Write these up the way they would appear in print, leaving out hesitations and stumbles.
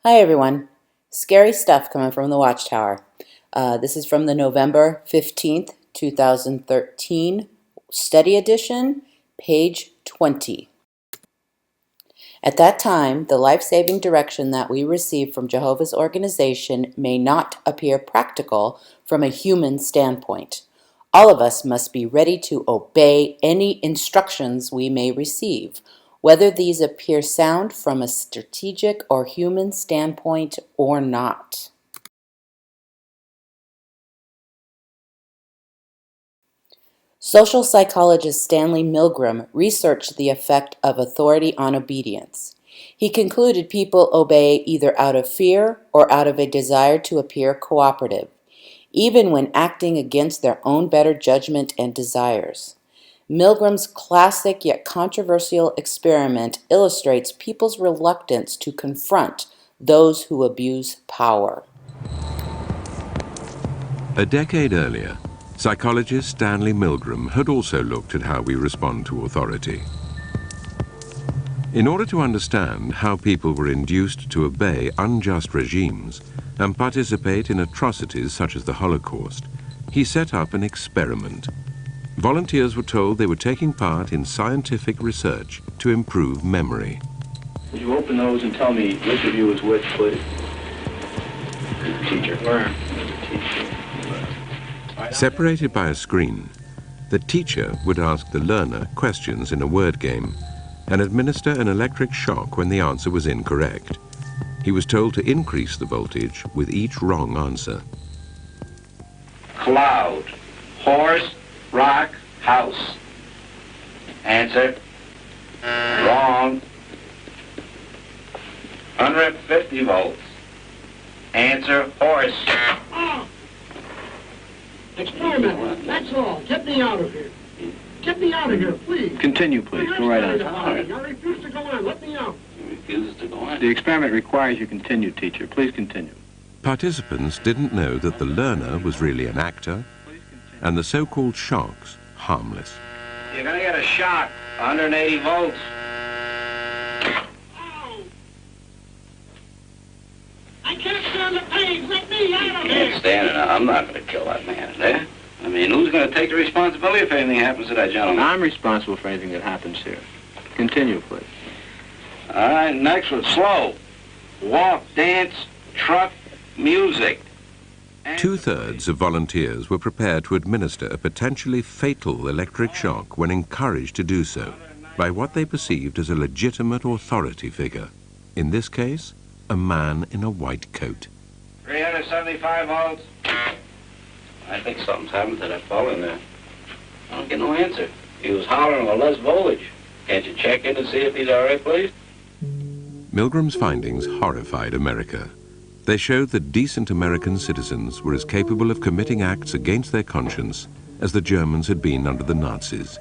Hi everyone. Scary stuff coming from the Watchtower. This is from the November 15th, 2013 study edition, page 20. At that time, the life-saving direction that we receive from Jehovah's organization may not appear practical from a human standpoint. All of us must be ready to obey any instructions we may receive, whether these appear sound from a strategic or human standpoint or not. Social psychologist Stanley Milgram researched the effect of authority on obedience. He concluded people obey either out of fear or out of a desire to appear cooperative, even when acting against their own better judgment and desires. Milgram's classic yet controversial experiment illustrates people's reluctance to confront those who abuse power. A decade earlier, psychologist Stanley Milgram had also looked at how we respond to authority. In order to understand how people were induced to obey unjust regimes and participate in atrocities such as the Holocaust, he set up an experiment. Volunteers were told they were taking part in scientific research to improve memory. Would you open those and tell me which of you is which, please? Teacher. Where? Teacher. Separated by a screen, the teacher would ask the learner questions in a word game and administer an electric shock when the answer was incorrect. He was told to increase the voltage with each wrong answer. Cloud, horse, rock, house. Answer. Wrong. 150 volts. Answer, horse. Experiment, that's all. Get me out of here. Get me out of here, please. Continue, please. Go right on. I refuse to go on. Let me out. He refuses to go on. The experiment requires you continue, teacher. Please continue. Participants didn't know that the learner was really an actor and the so-called shocks harmless. You're going to get a shock. 180 volts. Ow! I can't stand the pain. Let me out of here. Can't stand it. I'm not going to kill that man, eh? I mean, who's going to take the responsibility if anything happens to that gentleman? I'm responsible for anything that happens here. Continue, please. All right, next one. Slow. Walk, dance, truck, music. Two-thirds of volunteers were prepared to administer a potentially fatal electric shock when encouraged to do so by what they perceived as a legitimate authority figure. In this case, a man in a white coat. 375 volts. I think something's happened to that fellow in there. I don't get no answer. He was hollering for less voltage. Can't you check in to see if he's all right, please? Milgram's findings horrified America. They showed that decent American citizens were as capable of committing acts against their conscience as the Germans had been under the Nazis.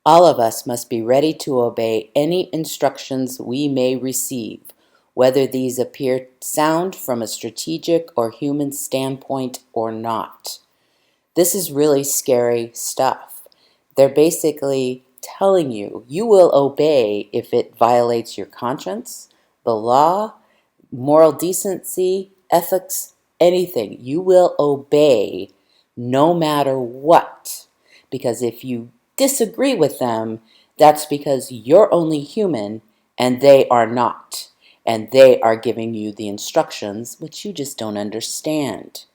All of us must be ready to obey any instructions we may receive, whether these appear sound from a strategic or human standpoint or not. This is really scary stuff. They're basically telling you, you will obey if it violates your conscience, the law, moral decency, ethics, anything. You will obey no matter what. Because if you disagree with them, that's because you're only human and they are not. And they are giving you the instructions which you just don't understand.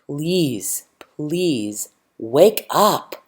Please, please, wake up.